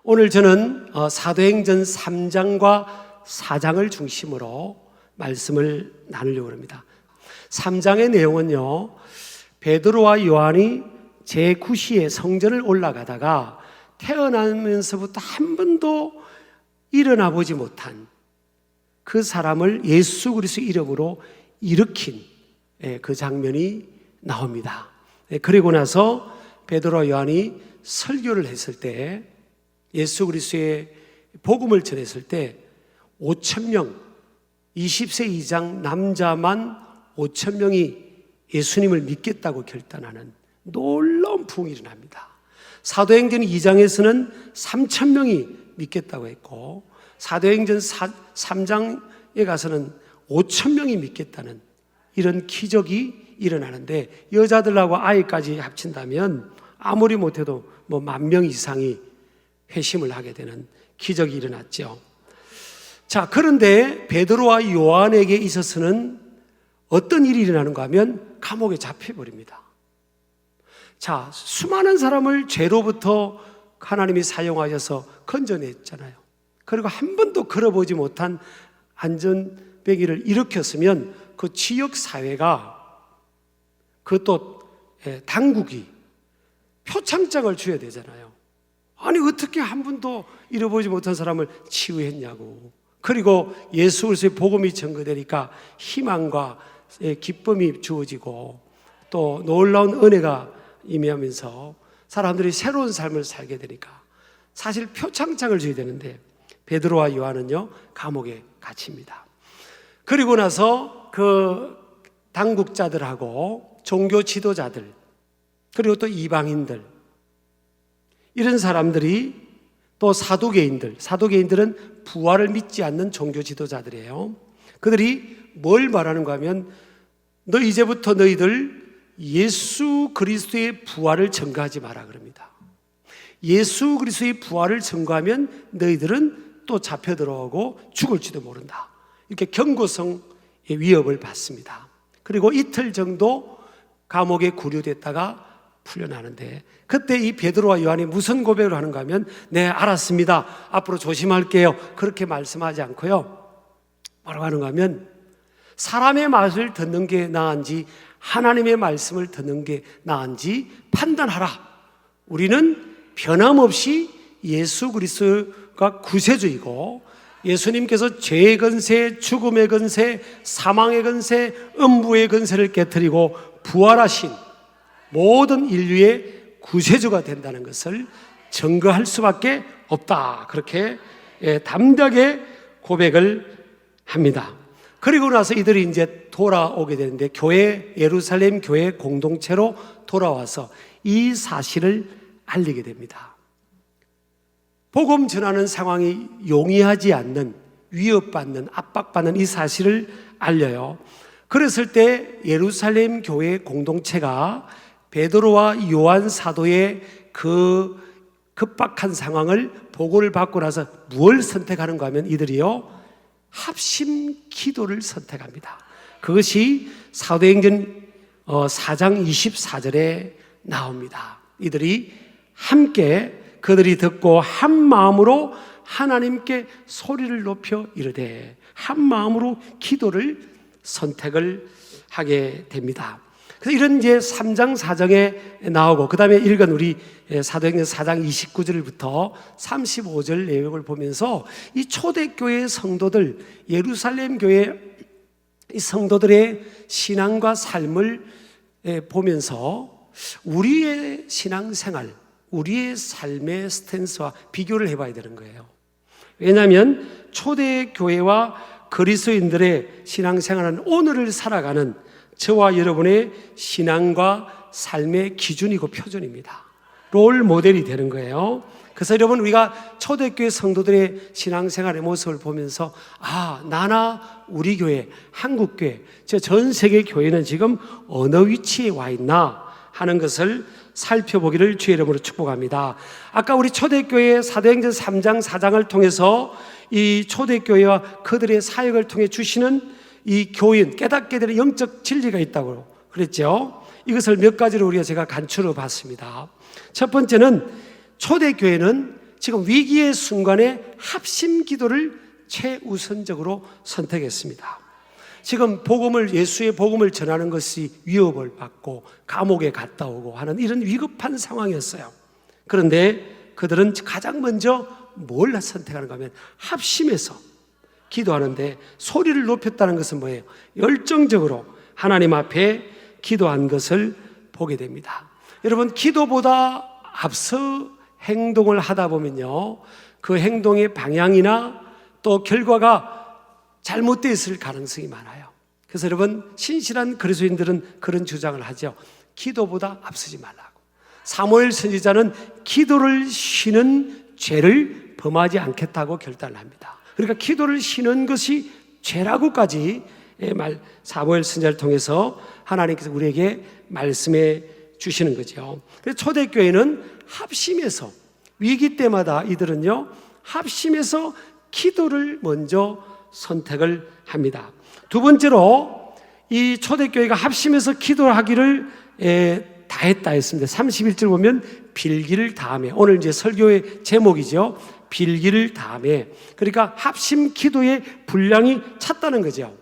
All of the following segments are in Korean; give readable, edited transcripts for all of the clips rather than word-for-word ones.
오늘 저는 사도행전 3장과 4장을 중심으로 말씀을 나누려고 합니다. 3장의 내용은요, 베드로와 요한이 제9시에 성전을 올라가다가 태어나면서부터 한 번도 일어나 보지 못한 그 사람을 예수 그리스도의 이름으로 일으킨 그 장면이 나옵니다. 그리고 나서 베드로와 요한이 설교를 했을 때, 예수 그리스도의 복음을 전했을 때 5,000명, 20세 이상 남자만 5,000명이 예수님을 믿겠다고 결단하는 놀라운 부흥이 일어납니다. 사도행전 2장에서는 3,000명이 믿겠다고 했고, 사도행전 3장에 가서는 5,000명이 믿겠다는 이런 기적이 일어나는데, 여자들하고 아이까지 합친다면 아무리 못해도 10,000명 이상이 회심을 하게 되는 기적이 일어났죠. 자, 그런데 베드로와 요한에게 있어서는 어떤 일이 일어나는가 하면 감옥에 잡혀버립니다. 자, 수많은 사람을 죄로부터 하나님이 사용하셔서 건져냈잖아요. 그리고 한 번도 걸어보지 못한 안전배기를 일으켰으면 그 지역사회가, 그것도 당국이 표창장을 줘야 되잖아요. 아니, 어떻게 한 번도 잃어보지 못한 사람을 치유했냐고. 그리고 예수 그리스도의 복음이 전거되니까 희망과 기쁨이 주어지고 또 놀라운 은혜가 임하면서 사람들이 새로운 삶을 살게 되니까 사실 표창장을 줘야 되는데 베드로와 요한은요, 감옥에 갇힙니다. 그리고 나서 그 당국자들하고 종교 지도자들, 그리고 또 이방인들, 이런 사람들이, 또 사두개인들은 부활을 믿지 않는 종교 지도자들이에요. 그들이 뭘 말하는가 하면, 너 이제부터 너희들 예수 그리스도의 부활을 전가하지 마라 그럽니다. 예수 그리스도의 부활을 전가하면 너희들은 또 잡혀 들어오고 죽을지도 모른다, 이렇게 경고성의 위협을 받습니다. 그리고 이틀 정도 감옥에 구류됐다가 풀려나는데, 그때 이 베드로와 요한이 무슨 고백을 하는가 하면, 네, 알았습니다, 앞으로 조심할게요, 그렇게 말씀하지 않고요, 뭐라고 하는가 하면, 사람의 말을 듣는 게 나은지 하나님의 말씀을 듣는 게 나은지 판단하라. 우리는 변함없이 예수 그리스도가 구세주이고, 예수님께서 죄의 건세, 죽음의 건세, 사망의 건세, 음부의 건세를 깨뜨리고 부활하신 모든 인류의 구세주가 된다는 것을 증거할 수밖에 없다, 그렇게 담대하게 고백을 합니다. 그리고 나서 이들이 이제 돌아오게 되는데, 예루살렘 교회 공동체로 돌아와서 이 사실을 알리게 됩니다. 복음 전하는 상황이 용이하지 않는, 위협받는, 압박받는 이 사실을 알려요. 그랬을 때 예루살렘 교회 공동체가 베드로와 요한 사도의 그 급박한 상황을 보고를 받고 나서 무엇을 선택하는가 하면, 이들이요, 합심 기도를 선택합니다. 그것이 사도행전 4장 24절에 나옵니다. 이들이 함께, 그들이 듣고 한 마음으로 하나님께 소리를 높여 이르되, 한 마음으로 기도를 선택을 하게 됩니다. 그래서 이런 이제 3장 4장에 나오고, 그 다음에 읽은 우리 사도행전 4장 29절부터 35절 내용을 보면서 이 초대교회 성도들, 예루살렘 교회 이 성도들의 신앙과 삶을 보면서 우리의 신앙생활, 우리의 삶의 스탠스와 비교를 해봐야 되는 거예요. 왜냐하면 초대교회와 그리스도인들의 신앙생활은 오늘을 살아가는 저와 여러분의 신앙과 삶의 기준이고 표준입니다. 롤 모델이 되는 거예요. 그래서 여러분, 우리가 초대교회 성도들의 신앙생활의 모습을 보면서, 아, 나나 우리 교회, 한국교회, 전 세계 교회는 지금 어느 위치에 와 있나 하는 것을 살펴보기를 주의 이름으로 축복합니다. 아까 우리 초대교회 사도행전 3장 4장을 통해서 이 초대교회와 그들의 사역을 통해 주시는 이 교인, 깨닫게 되는 영적 진리가 있다고 그랬죠. 이것을 몇 가지로 제가 간추려 봤습니다. 첫 번째는 초대교회는 지금 위기의 순간에 합심 기도를 최우선적으로 선택했습니다. 지금 예수의 복음을 전하는 것이 위협을 받고 감옥에 갔다 오고 하는 이런 위급한 상황이었어요. 그런데 그들은 가장 먼저 뭘 선택하는가 하면 합심해서 기도하는데 소리를 높였다는 것은 뭐예요? 열정적으로 하나님 앞에 기도한 것을 보게 됩니다. 여러분, 기도보다 앞서 행동을 하다 보면요, 그 행동의 방향이나 또 결과가 잘못되어 있을 가능성이 많아요. 그래서 여러분, 신실한 그리스도인들은 그런 주장을 하죠. 기도보다 앞서지 말라고. 사무엘 선지자는 기도를 쉬는 죄를 범하지 않겠다고 결단을 합니다. 그러니까 기도를 쉬는 것이 죄라고까지 사무엘 선지자를 통해서 하나님께서 우리에게 말씀해 주시는 거죠. 그래서 초대교회는 합심해서, 위기 때마다 이들은요, 합심해서 기도를 먼저 선택을 합니다. 두 번째로 이 초대교회가 합심해서 기도하기를 다 했다 했습니다. 31절 보면 빌기를 다하며, 오늘 이제 설교의 제목이죠. 빌기를 다하며. 그러니까 합심 기도의 분량이 찼다는 거죠.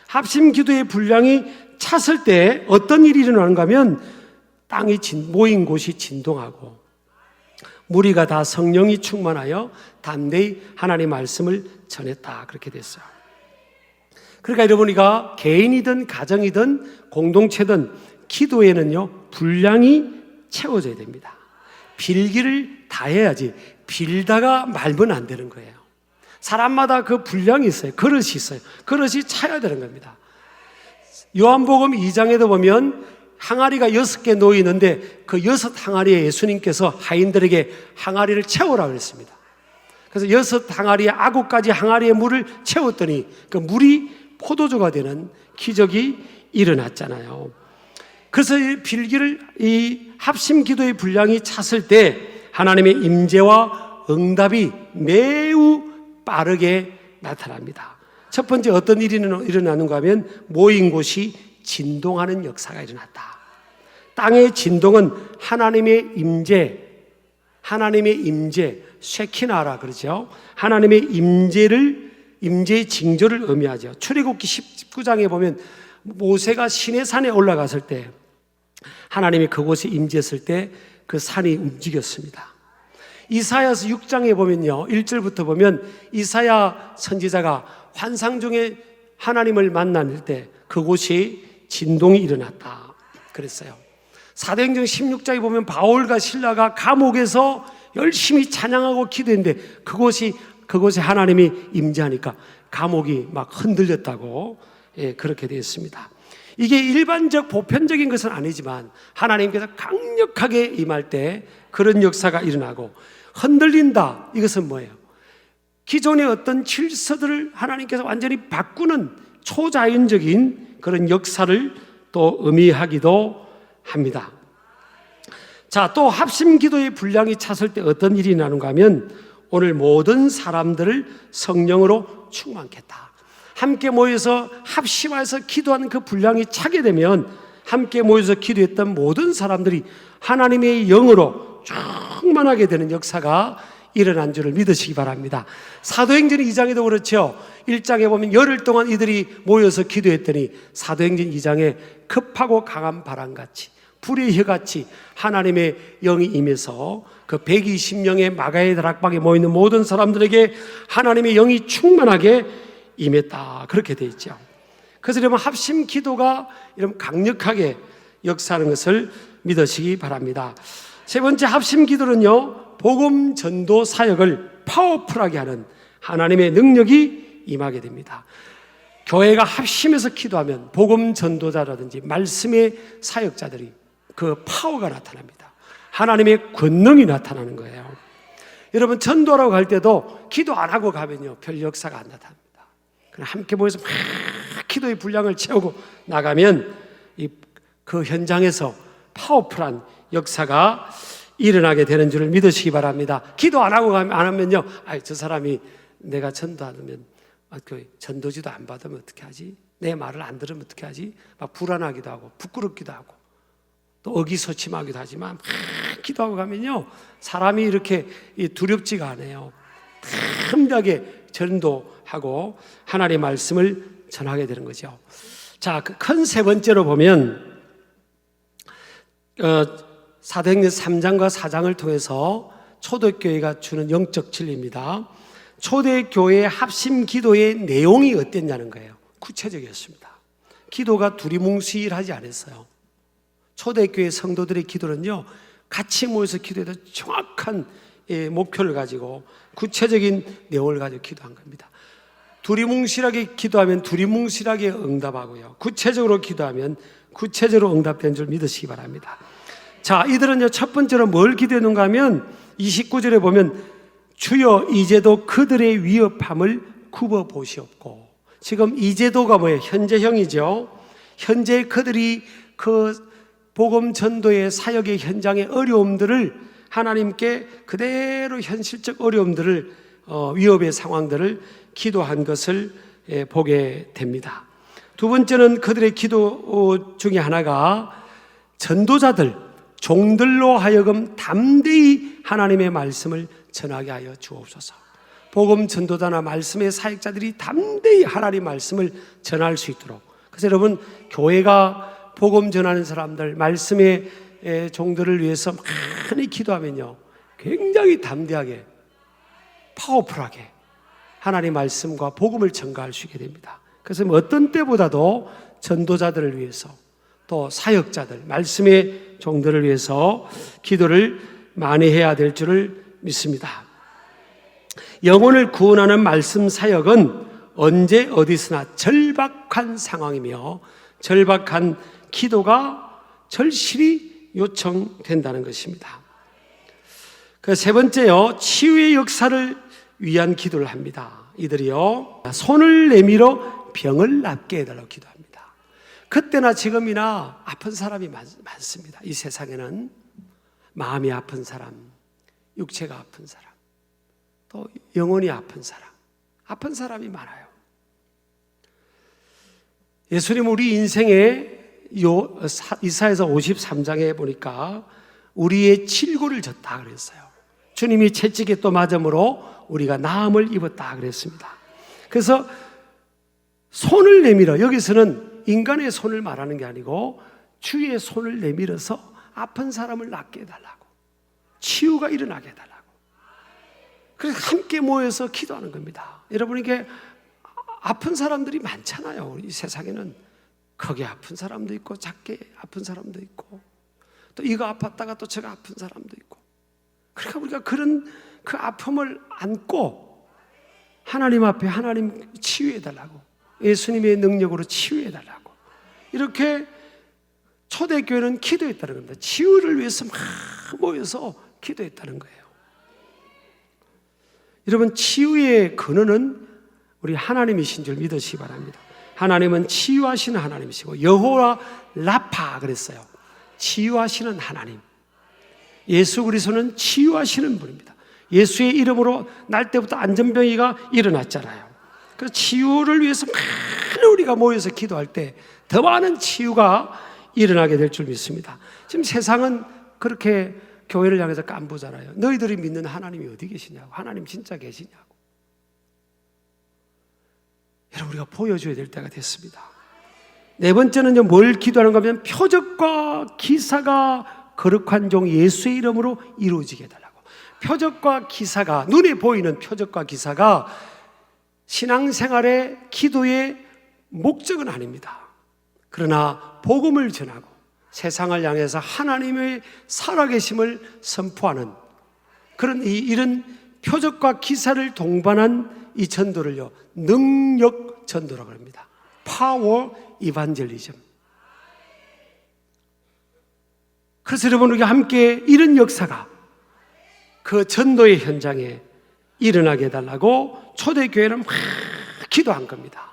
합심 기도의 분량이 찼을 때 어떤 일이 일어나는가 하면 땅이 모인 곳이 진동하고 무리가 다 성령이 충만하여 담대히 하나님의 말씀을 전했다, 그렇게 됐어요. 그러니까 여러분이가 개인이든 가정이든 공동체든 기도에는요, 분량이 채워져야 됩니다. 빌기를 다 해야지 빌다가 말면 안 되는 거예요. 사람마다 그 분량이 있어요. 그릇이 있어요. 그릇이 차야 되는 겁니다. 요한복음 2장에도 보면 항아리가 6개 놓여 있는데 그 6 항아리에 예수님께서 하인들에게 항아리를 채우라고 했습니다. 그래서 6 항아리에 9가지 항아리에 물을 채웠더니 그 물이 포도주가 되는 기적이 일어났잖아요. 그래서 이 합심 기도의 분량이 찼을 때 하나님의 임재와 응답이 매우 빠르게 나타납니다. 첫 번째 어떤 일이 일어나는가 하면 모인 곳이 진동하는 역사가 일어났다. 땅의 진동은 하나님의 임재, 쉐키나라 그러죠. 하나님의 임재의 징조를 의미하죠. 출애굽기 19장에 보면 모세가 시내산에 올라갔을 때 하나님이 그곳에 임재했을 때 그 산이 움직였습니다. 이사야서 6장에 보면요, 1절부터 보면 이사야 선지자가 환상 중에 하나님을 만날 때 그곳이 진동이 일어났다 그랬어요. 사도행전 16장에 보면 바울과 실라가 감옥에서 열심히 찬양하고 기도했는데 그곳에 하나님이 임재하니까 감옥이 막 흔들렸다고, 그렇게 되어 있습니다. 이게 일반적 보편적인 것은 아니지만 하나님께서 강력하게 임할 때 그런 역사가 일어나고, 흔들린다, 이것은 뭐예요? 기존의 어떤 질서들을 하나님께서 완전히 바꾸는 초자연적인 그런 역사를 또 의미하기도 합니다. 자, 또 합심 기도의 분량이 찼을 때 어떤 일이 나는가 하면 오늘 모든 사람들을 성령으로 충만케 했다. 함께 모여서 합심해서 기도하는 그 분량이 차게 되면 함께 모여서 기도했던 모든 사람들이 하나님의 영으로 충만하게 되는 역사가 일어난 줄을 믿으시기 바랍니다. 사도행전 2장에도 그렇죠. 1장에 보면 열흘 동안 이들이 모여서 기도했더니 사도행전 2장에 급하고 강한 바람같이 불의 혀같이 하나님의 영이 임해서 그 120명의 마가의 다락방에 모이는 모든 사람들에게 하나님의 영이 충만하게 임했다, 그렇게 되어 있죠. 그래서 여러분, 합심 기도가 이런 강력하게 역사하는 것을 믿으시기 바랍니다. 세 번째 합심 기도는요, 복음 전도 사역을 파워풀하게 하는 하나님의 능력이 임하게 됩니다. 교회가 합심해서 기도하면 복음 전도자라든지 말씀의 사역자들이 그 파워가 나타납니다. 하나님의 권능이 나타나는 거예요. 여러분, 전도라고 할 때도 기도 안 하고 가면요, 별 역사가 안 나타납니다. 함께 모여서 막 기도의 분량을 채우고 나가면 그 현장에서 파워풀한 역사가 일어나게 되는 줄을 믿으시기 바랍니다. 기도 안 하고 안 하면요, 저 사람이 내가 전도하면 전도지도 안 받으면 어떻게 하지? 내 말을 안 들으면 어떻게 하지? 막 불안하기도 하고 부끄럽기도 하고 또 의기소침하기도 하지만 막 기도하고 가면요, 사람이 이렇게 두렵지가 않아요. 담대하게 전도하고 하나님의 말씀을 전하게 되는 거죠. 자, 큰 세 번째로 보면 사도행전 3장과 4장을 통해서 초대교회가 주는 영적 진리입니다. 초대교회의 합심 기도의 내용이 어땠냐는 거예요. 구체적이었습니다. 기도가 두리뭉실하지 않았어요. 초대교회 성도들의 기도는요, 같이 모여서 기도해도 정확한 목표를 가지고 구체적인 내용을 가지고 기도한 겁니다. 두리뭉실하게 기도하면 두리뭉실하게 응답하고요, 구체적으로 기도하면 구체적으로 응답된 줄 믿으시기 바랍니다. 자, 이들은요, 첫 번째로 뭘 기도했는가 하면 29절에 보면 주여 이제도 그들의 위협함을 굽어 보시옵고. 지금 이제도가 뭐예요? 현재형이죠. 현재 그들이 그 복음 전도의 사역의 현장의 어려움들을 하나님께 그대로 현실적 어려움들을 위협의 상황들을 기도한 것을 보게 됩니다. 두 번째는 그들의 기도 중에 하나가 전도자들, 종들로 하여금 담대히 하나님의 말씀을 전하게 하여 주옵소서. 복음 전도자나 말씀의 사역자들이 담대히 하나님의 말씀을 전할 수 있도록. 그래서 여러분, 교회가 복음 전하는 사람들, 말씀의 종들을 위해서 많이 기도하면요, 굉장히 담대하게, 파워풀하게 하나님의 말씀과 복음을 전가할 수 있게 됩니다. 그래서 어떤 때보다도 전도자들을 위해서, 또 사역자들, 말씀의 종들을 위해서 기도를 많이 해야 될 줄을 믿습니다. 영혼을 구원하는 말씀 사역은 언제 어디서나 절박한 상황이며 절박한 기도가 절실히 요청된다는 것입니다. 그 세 번째요, 치유의 역사를 위한 기도를 합니다. 이들이요, 손을 내밀어 병을 낫게 해달라고 기도합니다. 그때나 지금이나 아픈 사람이 많습니다. 이 세상에는 마음이 아픈 사람, 육체가 아픈 사람, 또 영혼이 아픈 사람이 많아요. 예수님 우리 인생에 이사야서 53장에 보니까 우리의 질고를 졌다 그랬어요. 주님이 채찍에 또 맞음으로 우리가 나음을 입었다 그랬습니다. 그래서 손을 내밀어, 여기서는 인간의 손을 말하는 게 아니고 주의 손을 내밀어서 아픈 사람을 낫게 해달라고, 치유가 일어나게 해달라고. 그래서 함께 모여서 기도하는 겁니다. 여러분, 이게 아픈 사람들이 많잖아요. 이 세상에는 크게 아픈 사람도 있고 작게 아픈 사람도 있고, 또 이거 아팠다가 또 저거 아픈 사람도 있고. 그러니까 우리가 그런 그 아픔을 안고 하나님 앞에 하나님 치유해달라고, 예수님의 능력으로 치유해달라고, 이렇게 초대교회는 기도했다는 겁니다. 치유를 위해서 막 모여서 기도했다는 거예요. 여러분, 치유의 근원은 우리 하나님이신 줄 믿으시기 바랍니다. 하나님은 치유하시는 하나님이시고, 여호와 라파 그랬어요. 치유하시는 하나님. 예수 그리스도는 치유하시는 분입니다. 예수의 이름으로 날 때부터 안전병이가 일어났잖아요. 그래서 치유를 위해서 많은 우리가 모여서 기도할 때 더 많은 치유가 일어나게 될 줄 믿습니다. 지금 세상은 그렇게 교회를 향해서 깐부잖아요. 너희들이 믿는 하나님이 어디 계시냐고, 하나님 진짜 계시냐고. 여러분, 우리가 보여줘야 될 때가 됐습니다. 네 번째는요, 뭘 기도하는가 하면 표적과 기사가 거룩한 종 예수의 이름으로 이루어지게 해달라고. 표적과 기사가, 눈에 보이는 표적과 기사가 신앙생활의 기도의 목적은 아닙니다. 그러나 복음을 전하고 세상을 향해서 하나님의 살아계심을 선포하는 그런 이런 표적과 기사를 동반한 이 전도를요, 능력 전도라고 합니다. 파워 이반젤리즘. 그래서 여러분, 우리가 함께 이런 역사가 그 전도의 현장에 일어나게 해달라고 초대교회는 막 기도한 겁니다.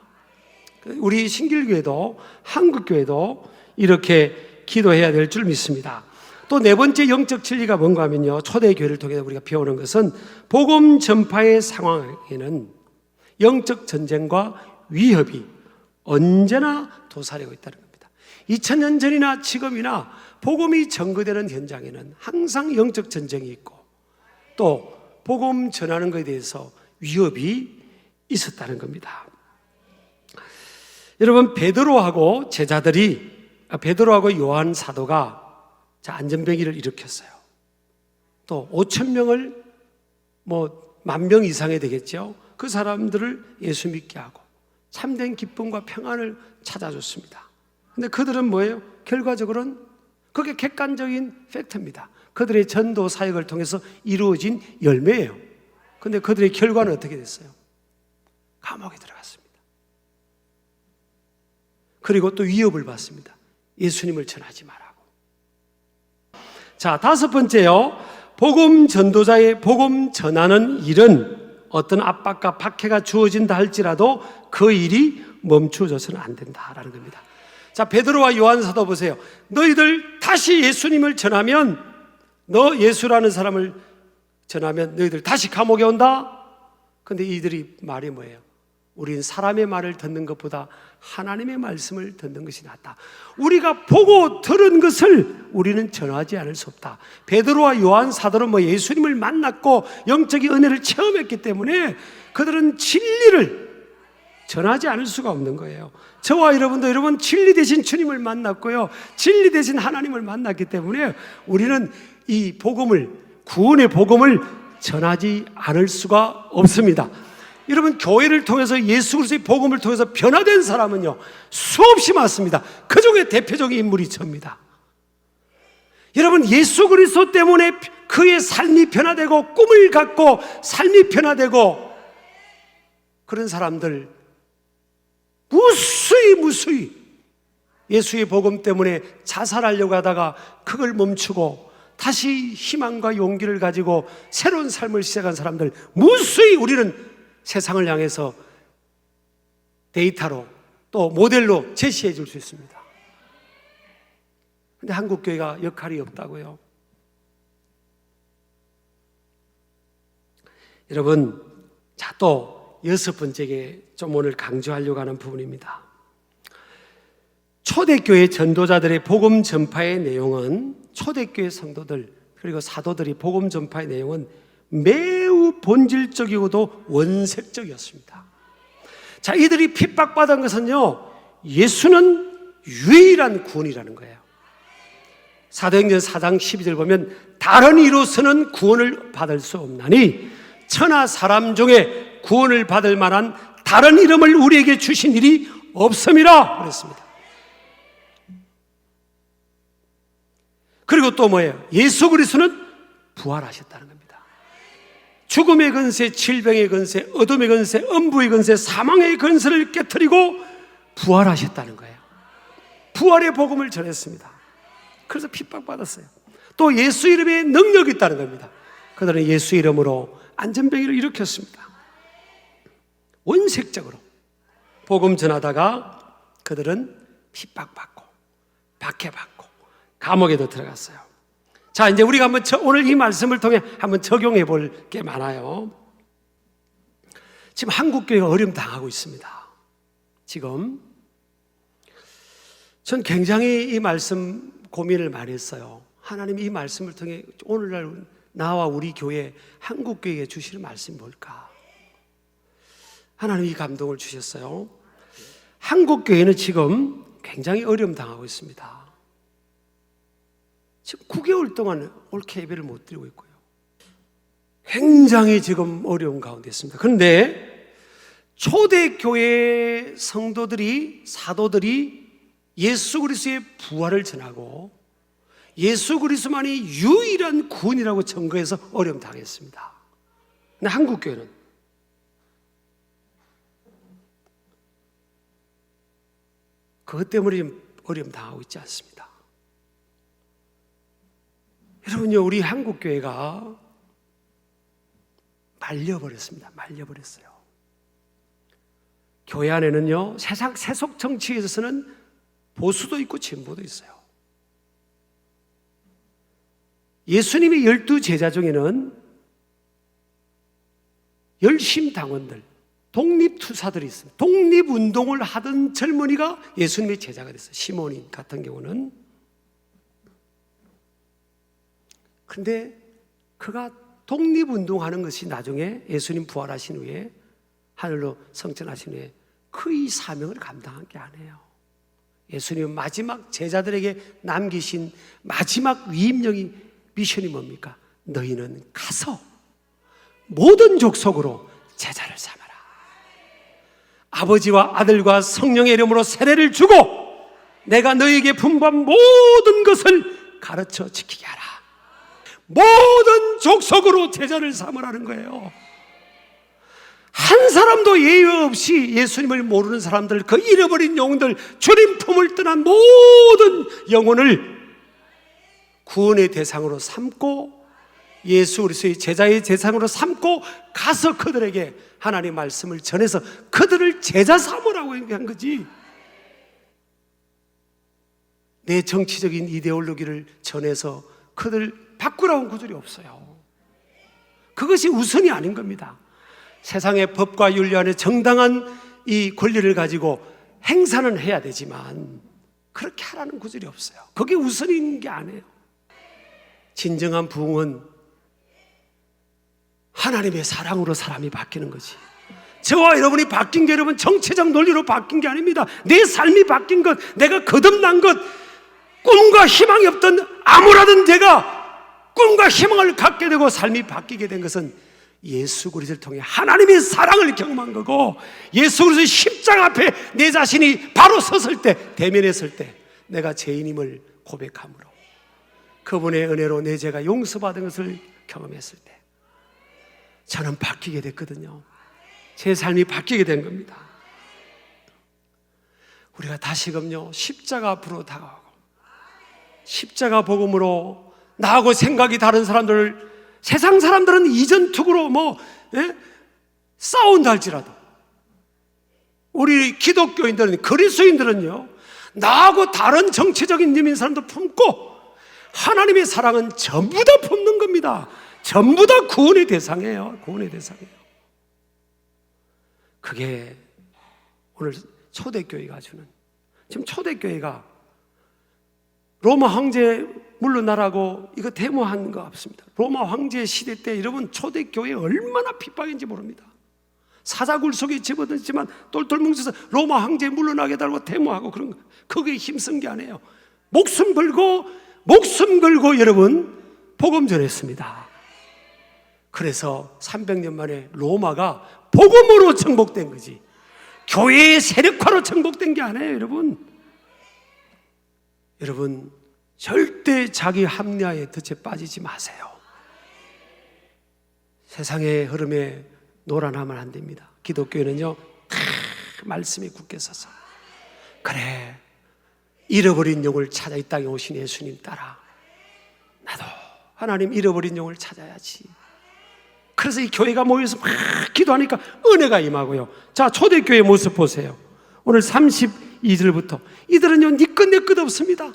우리 신길교회도 한국교회도 이렇게 기도해야 될 줄 믿습니다. 또 네 번째 영적 진리가 뭔가 하면요, 초대교회를 통해 우리가 배우는 것은 복음 전파의 상황에는 영적 전쟁과 위협이 언제나 도사리고 있다는 겁니다. 2000년 전이나 지금이나 복음이 전거되는 현장에는 항상 영적 전쟁이 있고 또 복음 전하는 것에 대해서 위협이 있었다는 겁니다. 여러분, 베드로하고 요한 사도가 안전병기를 일으켰어요. 또 5,000명을 10,000명 이상이 되겠죠. 그 사람들을 예수 믿게 하고 참된 기쁨과 평안을 찾아줬습니다. 근데 그들은 뭐예요? 결과적으로는 그게 객관적인 팩트입니다. 그들의 전도 사역을 통해서 이루어진 열매예요. 근데 그들의 결과는 어떻게 됐어요? 감옥에 들어갔습니다. 그리고 또 위협을 받습니다. 예수님을 전하지 말라고. 자, 5번째요. 복음 전도자의 복음 전하는 일은 어떤 압박과 박해가 주어진다 할지라도 그 일이 멈추어져서는 안 된다라는 겁니다. 자, 베드로와 요한 사도 보세요. 너희들 다시 예수님을 전하면, 너 예수라는 사람을 전하면 너희들 다시 감옥에 온다. 근데 이들이 말이 뭐예요? 우린 사람의 말을 듣는 것보다 하나님의 말씀을 듣는 것이 낫다. 우리가 보고 들은 것을 우리는 전하지 않을 수 없다. 베드로와 요한 사도는 예수님을 만났고 영적인 은혜를 체험했기 때문에 그들은 진리를 전하지 않을 수가 없는 거예요. 저와 여러분도 여러분 진리 대신 주님을 만났고요, 진리 대신 하나님을 만났기 때문에 우리는 이 복음을, 구원의 복음을 전하지 않을 수가 없습니다. 여러분, 교회를 통해서 예수 그리스도의 복음을 통해서 변화된 사람은요 수없이 많습니다. 그 중에 대표적인 인물이 저입니다. 여러분, 예수 그리스도 때문에 그의 삶이 변화되고 꿈을 갖고 삶이 변화되고 그런 사람들 무수히 예수의 복음 때문에 자살하려고 하다가 그걸 멈추고 다시 희망과 용기를 가지고 새로운 삶을 시작한 사람들 무수히 우리는 세상을 향해서 데이터로 또 모델로 제시해 줄 수 있습니다. 그런데 한국교회가 역할이 없다고요? 여러분, 자, 또 6번째에 좀 오늘 강조하려고 하는 부분입니다. 초대교회 전도자들의 복음 전파의 내용은, 초대교회 성도들 그리고 사도들이 복음 전파의 내용은 매우 본질적이고도 원색적이었습니다. 자, 이들이 핍박받은 것은요, 예수는 유일한 구원이라는 거예요. 사도행전 4장 12절 보면 다른 이로서는 구원을 받을 수 없나니 천하 사람 중에 구원을 받을 만한 다른 이름을 우리에게 주신 일이 없음이라 그랬습니다. 그리고 또 뭐예요? 예수 그리스도는 부활하셨다는 겁니다. 죽음의 권세, 질병의 권세, 어둠의 권세, 음부의 권세, 사망의 권세를 깨트리고 부활하셨다는 거예요. 부활의 복음을 전했습니다. 그래서 핍박받았어요. 또 예수 이름에 능력이 있다는 겁니다. 그들은 예수 이름으로 안전병기를 일으켰습니다. 원색적으로 복음 전하다가 그들은 핍박받고 박해받고 감옥에도 들어갔어요. 자, 이제 우리가 한번 오늘 이 말씀을 통해 한번 적용해 볼 게 많아요. 지금 한국교회가 어려움 당하고 있습니다. 지금 전 굉장히 이 말씀 고민을 많이 했어요. 하나님이 이 말씀을 통해 오늘날 나와 우리 교회 한국교회에 주시는 말씀이 뭘까? 하나님이 감동을 주셨어요. 한국교회는 지금 굉장히 어려움 당하고 있습니다. 지금 9개월 동안 옳게 예배를 못 드리고 있고요. 굉장히 지금 어려운 가운데 있습니다. 그런데 초대교회 성도들이, 사도들이 예수 그리스도의 부활을 전하고 예수 그리스도만이 유일한 구원이라고 증거해서 어려움 당했습니다. 근데 한국교회는 그것 때문에 어려움 당하고 있지 않습니다. 여러분요, 우리 한국교회가 말려버렸습니다. 말려버렸어요. 교회 안에는요, 세상 세속 정치에 있어서는 보수도 있고 진보도 있어요. 예수님의 12제자 중에는 열심 당원들, 독립투사들이 있어요. 독립운동을 하던 젊은이가 예수님의 제자가 됐어요. 시몬이 같은 경우는. 근데 그가 독립운동하는 것이 나중에 예수님 부활하신 후에 하늘로 성천하신 후에 그의 사명을 감당한 게 아니에요. 예수님은 마지막 제자들에게 남기신 마지막 위임령이 미션이 뭡니까? 너희는 가서 모든 족속으로 제자를 삼아라. 아버지와 아들과 성령의 이름으로 세례를 주고 내가 너희에게 분부한 모든 것을 가르쳐 지키게 하라. 모든 족속으로 제자를 삼으라는 거예요. 한 사람도 예외 없이 예수님을 모르는 사람들, 그 잃어버린 영혼들, 주님 품을 떠난 모든 영혼을 구원의 대상으로 삼고 예수 그리스도의 제자의 대상으로 삼고 가서 그들에게 하나님의 말씀을 전해서 그들을 제자 삼으라고 얘기한 거지. 내 정치적인 이데올로기를 전해서 그들 바꾸라는 구절이 없어요. 그것이 우선이 아닌 겁니다. 세상의 법과 윤리 안에 정당한 이 권리를 가지고 행사는 해야 되지만 그렇게 하라는 구절이 없어요. 그게 우선인 게 아니에요. 진정한 부흥은 하나님의 사랑으로 사람이 바뀌는 거지. 저와 여러분이 바뀐 게 여러분 정치적 논리로 바뀐 게 아닙니다. 내 삶이 바뀐 것, 내가 거듭난 것, 꿈과 희망이 없던 암울하던 내가 꿈과 희망을 갖게 되고 삶이 바뀌게 된 것은 예수 그리스도를 통해 하나님의 사랑을 경험한 거고, 예수 그리스도의 십자가 앞에 내 자신이 바로 섰을 때, 대면했을 때 내가 죄인임을 고백함으로 그분의 은혜로 내 죄가 용서받은 것을 경험했을 때 저는 바뀌게 됐거든요. 제 삶이 바뀌게 된 겁니다. 우리가 다시금요 십자가 앞으로 다가가고 십자가 복음으로 나하고 생각이 다른 사람들을, 세상 사람들은 이전 투구로 싸운다 할지라도 우리 기독교인들은, 그리스도인들은요 나하고 다른 정치적인 의미인 사람도 품고 하나님의 사랑은 전부 다 품는 겁니다. 전부 다 구원의 대상이에요. 구원의 대상이에요. 그게 오늘 초대교회가 주는, 지금 초대교회가 로마 황제 물러나라고 이거 데모한 거 없습니다. 로마 황제 시대 때 여러분 초대교회 얼마나 핍박인지 모릅니다. 사자굴 속에 집어넣었지만 똘똘 뭉쳐서 로마 황제 물러나게 달고 데모하고 그런 거, 그게 힘쓴 게 아니에요. 목숨 걸고 여러분 복음 전했습니다. 그래서 300년 만에 로마가 복음으로 정복된 거지, 교회의 세력화로 정복된 게 아니에요. 여러분 절대 자기 합리화의 덫에 빠지지 마세요. 세상의 흐름에 놀아나면 안 됩니다. 기독교회는요 말씀에 굳게 서서, 그래 잃어버린 영을 찾아 이 땅에 오신 예수님 따라 나도 하나님 잃어버린 영을 찾아야지. 그래서 이 교회가 모여서 막 기도하니까 은혜가 임하고요. 자, 초대교회 모습 보세요. 오늘 32절부터 이들은요 니 끝 내 끝 없습니다.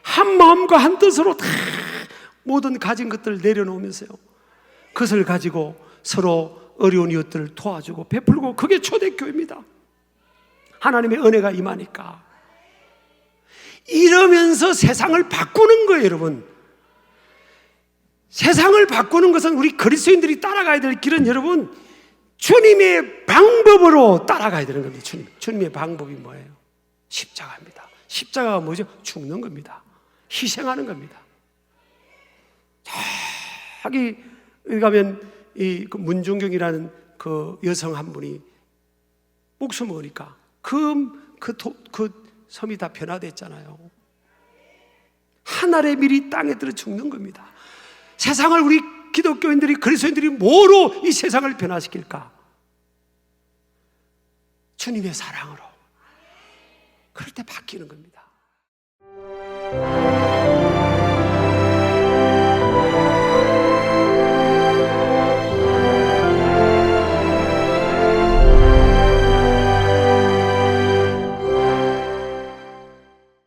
한 마음과 한 뜻으로 다 모든 가진 것들을 내려놓으면서요 그것을 가지고 서로 어려운 이웃들을 도와주고 베풀고, 그게 초대교회입니다. 하나님의 은혜가 임하니까. 이러면서 세상을 바꾸는 거예요. 여러분, 세상을 바꾸는 것은 우리 그리스도인들이 따라가야 될 길은 여러분 주님의 방법으로 따라가야 되는 겁니다. 주님의 방법이 뭐예요? 십자가입니다. 십자가가 뭐죠? 죽는 겁니다. 희생하는 겁니다. 저기 가면 이 문중경이라는 그 여성 한 분이 목숨을 거니까 그 섬이 다 변화됐잖아요. 한 알의 밀이 땅에 들어 죽는 겁니다. 세상을 우리 기독교인들이, 그리스도인들이 뭐로 이 세상을 변화시킬까? 주님의 사랑으로. 그럴 때 바뀌는 겁니다.